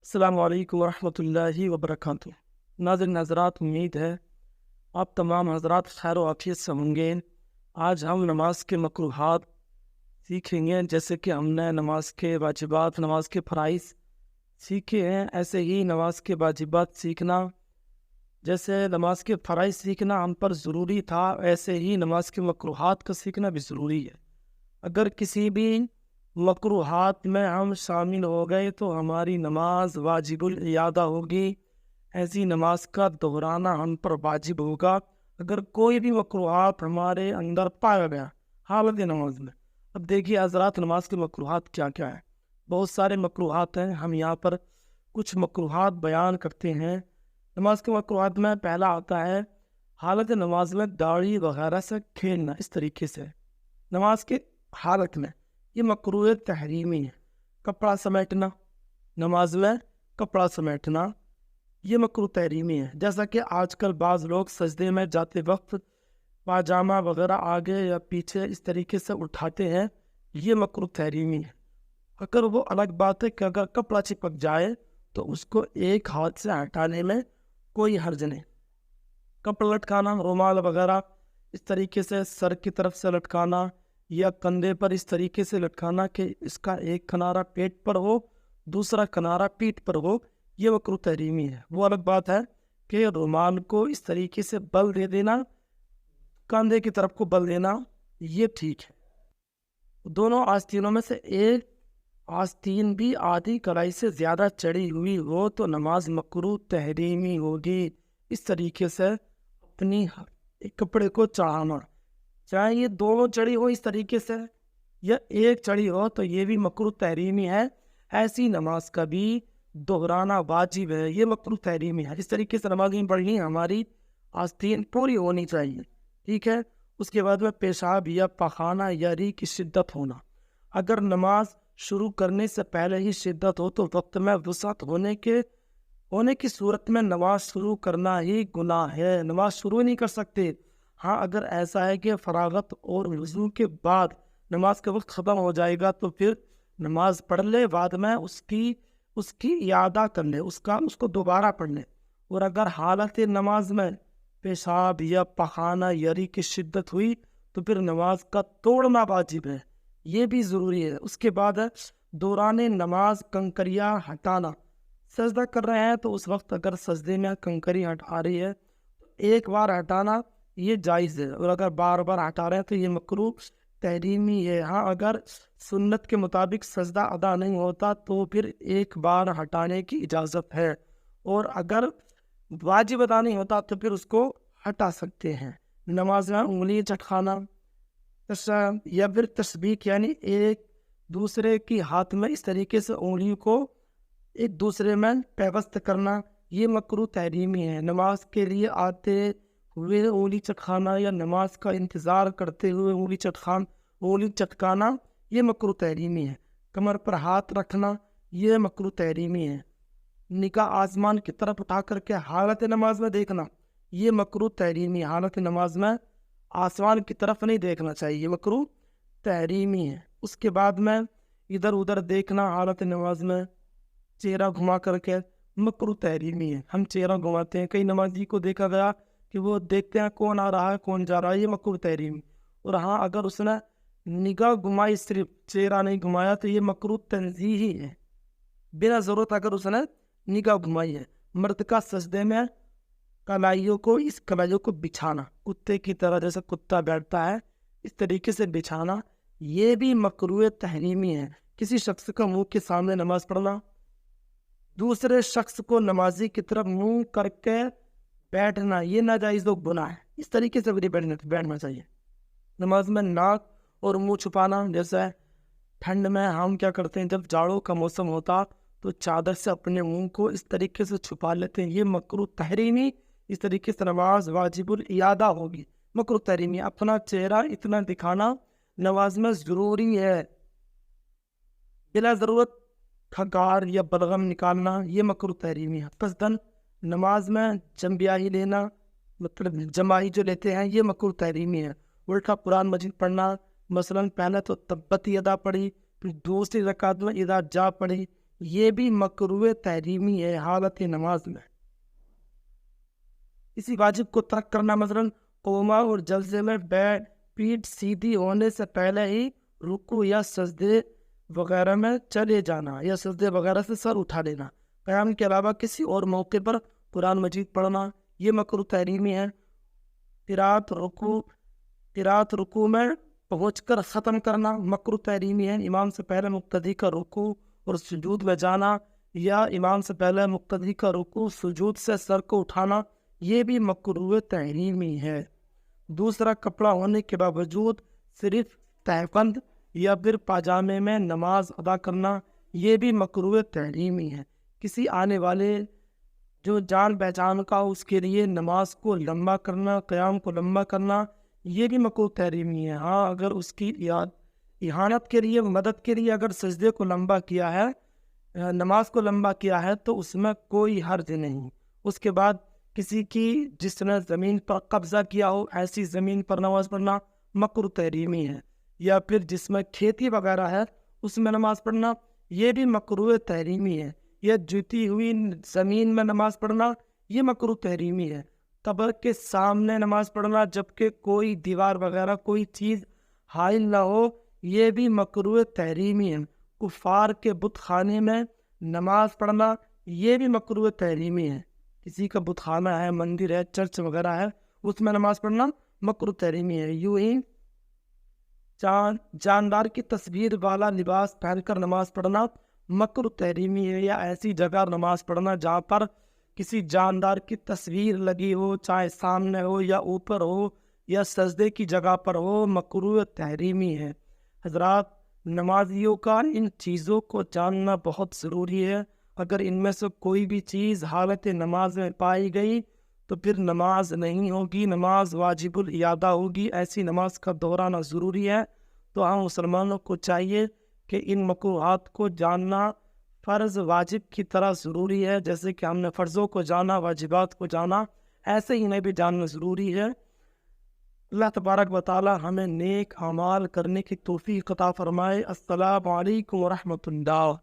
السلام علیکم ورحمۃ اللہ وبرکاتہ۔ ناظرین حضرات، امید ہے آپ تمام حضرات خیر و عافیت سے ہوں گے۔ آج ہم نماز کے مکروہات سیکھیں گے، جیسے کہ ہم نے نماز کے واجبات، نماز کے فرائض سیکھے ہیں، ایسے ہی نماز کے واجبات سیکھنا، جیسے نماز کے فرائض سیکھنا ہم پر ضروری تھا، ایسے ہی نماز کے مکروہات کا سیکھنا بھی ضروری ہے۔ اگر کسی بھی مکروہات میں ہم شامل ہو گئے تو ہماری نماز واجب الاعادہ ہوگی، ایسی نماز کا دہرانا ہم پر واجب ہوگا اگر کوئی بھی مکروہات ہمارے اندر پایا گیا حالت نماز میں۔ اب دیکھیے حضرات، نماز کے مکروہات کیا کیا ہیں۔ بہت سارے مکروہات ہیں، ہم یہاں پر کچھ مکروہات بیان کرتے ہیں۔ نماز کے مکروہات میں پہلا آتا ہے حالت نماز میں داڑھی وغیرہ سے کھیلنا۔ اس طریقے سے نماز کے حالت میں یہ مکروہ تحریمی ہے۔ کپڑا سمیٹنا، نماز میں کپڑا سمیٹنا یہ مکروہ تحریمی ہے۔ جیسا کہ آج کل بعض لوگ سجدے میں جاتے وقت پاجامہ وغیرہ آگے یا پیچھے اس طریقے سے اٹھاتے ہیں، یہ مکروہ تحریمی ہے۔ اگر وہ الگ بات ہے کہ اگر کپڑا چپک جائے تو اس کو ایک ہاتھ سے ہٹانے میں کوئی حرج نہیں۔ کپڑا لٹکانا، رومال وغیرہ اس طریقے سے سر کی طرف سے لٹکانا یا کندھے پر اس طریقے سے لٹکانا کہ اس کا ایک کنارہ پیٹ پر ہو، دوسرا کنارہ پیٹھ پر ہو، یہ مکروہ تحریمی ہے۔ وہ الگ بات ہے کہ رومال کو اس طریقے سے بل دے دینا، کندھے کی طرف کو بل دینا، یہ ٹھیک ہے۔ دونوں آستینوں میں سے ایک آستین بھی آدھی کلائی سے زیادہ چڑھی ہوئی ہو تو نماز مکروہ تحریمی ہوگی۔ اس طریقے سے اپنی کپڑے کو چڑھانا، چاہے یہ دونوں چڑھی ہو اس طریقے سے یا ایک چڑھی ہو، تو یہ بھی مکروہ تحریمی ہے۔ ایسی نماز کا بھی دہرانا واجب ہے، یہ مکروہ تحریمی ہے۔ اس طریقے سے نماز نہیں پڑھنی، ہماری آستین پوری ہونی چاہیے، ٹھیک ہے۔ اس کے بعد میں پیشاب یا پخانہ یا ری کی شدت ہونا۔ اگر نماز شروع کرنے سے پہلے ہی شدت ہو تو وقت میں وسعت ہونے کی صورت میں نماز شروع کرنا ہی گناہ ہے، نماز شروع نہیں کر سکتے۔ ہاں، اگر ایسا ہے کہ فراغت اور وضو کے بعد نماز کا وقت ختم ہو جائے گا تو پھر نماز پڑھ لے، بعد میں اس کی اعادہ کر لے، اس کو دوبارہ پڑھ لے۔ اور اگر حالت نماز میں پیشاب یا پخانہ یا ری کی شدت ہوئی تو پھر نماز کا توڑنا واجب ہے، یہ بھی ضروری ہے۔ اس کے بعد دوران نماز کنکریاں ہٹانا۔ سجدہ کر رہے ہیں تو اس وقت اگر سجدے میں کنکری ہٹا رہی ہے تو ایک بار ہٹانا یہ جائز ہے، اور اگر بار بار ہٹا رہے ہیں تو یہ مکروہ تحریمی ہے۔ ہاں، اگر سنت کے مطابق سجدہ ادا نہیں ہوتا تو پھر ایک بار ہٹانے کی اجازت ہے، اور اگر واجب ادا نہیں ہوتا تو پھر اس کو ہٹا سکتے ہیں۔ نماز میں انگلی چٹکانا یا پھر تسبیح، یعنی ایک دوسرے کی ہاتھ میں اس طریقے سے انگلی کو ایک دوسرے میں پیوست کرنا، یہ مکروہ تحریمی ہے۔ نماز کے لیے آتے ہوئے انگلی چٹکانا یا نماز کا انتظار کرتے ہوئے انگلی چٹکانا یہ مکروہ تحریمی ہے۔ کمر پر ہاتھ رکھنا یہ مکروہ تحریمی ہے۔ نگاہ آسمان کی طرف اٹھا کر کے حالت نماز میں دیکھنا یہ مکروہ تحریمی ہے۔ حالت نماز میں آسمان کی طرف نہیں دیکھنا چاہیے، یہ مکروہ تحریمی ہے۔ اس کے بعد میں ادھر ادھر دیکھنا حالت نماز میں، چہرہ گھما کر کے، مکروہ تحریمی ہے۔ ہم چہرہ گھماتے ہیں، کئی نمازی کو دیکھا گیا کہ وہ دیکھتے ہیں کون آ رہا ہے کون جا رہا ہے، یہ مکروہ تحریمی۔ اور ہاں، اگر اس نے نگاہ گھمائی، صرف چہرہ نہیں گھمایا تو یہ مکروہ تنزیہی ہے، بنا ضرورت اگر اس نے نگاہ گھمائی ہے۔ مرد کا سجدے میں کلائیوں کو بچھانا، کتے کی طرح جیسے کتا بیٹھتا ہے اس طریقے سے بچھانا، یہ بھی مکروہ تحریمی ہے۔ کسی شخص کا منہ کے سامنے نماز پڑھنا، دوسرے شخص کو نمازی کی طرف منہ کر کے بیٹھنا، یہ ناجائز و گناہ ہے۔ اس طریقے سے بھی بیٹھنا چاہیے۔ نماز میں ناک اور منہ چھپانا، جیسے ٹھنڈ میں ہم کیا کرتے ہیں، جب جاڑوں کا موسم ہوتا تو چادر سے اپنے منہ کو اس طریقے سے چھپا لیتے ہیں، یہ مکروہ تحریمی۔ اس طریقے سے نماز واجب الاعادہ ہوگی، مکروہ تحریمی۔ اپنا چہرہ اتنا دکھانا نماز میں ضروری ہے، بلا ضرورت کھکار یا بلغم نکالنا یہ مکروہ تحریمی ہے۔ قصدن نماز میں جمبیاہی لینا، مطلب جمائی جو لیتے ہیں، یہ مکروہ تحریمی ہے۔ الٹا قرآن مجید پڑھنا، مثلاً پہلے تو تبت یدا پڑھی، پھر دوسری رکعت میں اذا جا پڑھی، یہ بھی مکروہ تحریمی ہے حالت نماز میں۔ کسی واجب کو ترک کرنا، مثلاً قوما اور جلسے میں پیٹھ سیدھی ہونے سے پہلے ہی رکوع یا سجدے وغیرہ میں چلے جانا یا سجدے وغیرہ سے سر اٹھا لینا، قیام کے علاوہ کسی اور موقع پر قرآن مجید پڑھنا، یہ مکروہ تحریمی ہے۔ قرات رکوع میں پہنچ کر ختم کرنا مکروہ تحریمی ہے۔ امام سے پہلے مقتدی کا رکوع اور سجود میں جانا یا امام سے پہلے مقتدی کا رکوع سجود سے سر کو اٹھانا، یہ بھی مکروہ تحریمی ہے۔ دوسرا، کپڑا ہونے کے باوجود صرف تہبند یا پھر پاجامے میں نماز ادا کرنا، یہ بھی مکروہ تحریمی ہے۔ کسی آنے والے جو جان پہچان کا اس کے لیے نماز کو لمبا کرنا، قیام کو لمبا کرنا، یہ بھی مکروہ تحریمی ہے۔ ہاں، اگر اس کی اعانت کے لیے، مدد کے لیے اگر سجدے کو لمبا کیا ہے، نماز کو لمبا کیا ہے، تو اس میں کوئی حرج نہیں۔ اس کے بعد کسی کی جس نے زمین پر قبضہ کیا ہو، ایسی زمین پر نماز پڑھنا مکروہ تحریمی ہے، یا پھر جس میں کھیتی وغیرہ ہے اس میں نماز پڑھنا، یہ بھی مکروہ تحریمی ہے۔ یا جوتی ہوئی زمین میں نماز پڑھنا، یہ مکروہ تحریمی ہے۔ قبر کے سامنے نماز پڑھنا جبکہ کوئی دیوار وغیرہ کوئی چیز حائل نہ ہو، یہ بھی مکروہ تحریمی ہے۔ کفار کے بت خانے میں نماز پڑھنا، یہ بھی مکروہ تحریمی ہے۔ کسی کا بت خانہ ہے، مندر ہے، چرچ وغیرہ ہے، اس میں نماز پڑھنا مکروہ تحریمی ہے۔ یوں ہی جاندار کی تصویر والا لباس پہن کر نماز پڑھنا مکروہ تحریمی ہے، یا ایسی جگہ نماز پڑھنا جہاں پر کسی جاندار کی تصویر لگی ہو، چاہے سامنے ہو یا اوپر ہو یا سجدے کی جگہ پر ہو، مکروہ تحریمی ہے۔ حضرات، نمازیوں کا ان چیزوں کو جاننا بہت ضروری ہے۔ اگر ان میں سے کوئی بھی چیز حالت نماز میں پائی گئی تو پھر نماز نہیں ہوگی، نماز واجب الاعادہ ہوگی، ایسی نماز کا دہرانا ضروری ہے۔ تو ہم مسلمانوں کو چاہیے کہ ان مکروہات کو جاننا فرض واجب کی طرح ضروری ہے۔ جیسے کہ ہم نے فرضوں کو جانا، واجبات کو جانا، ایسے ہی انہیں بھی جاننا ضروری ہے۔ اللہ تبارک و تعالی ہمیں نیک اعمال کرنے کی توفیق عطا فرمائے۔ السلام علیکم ورحمۃ اللہ۔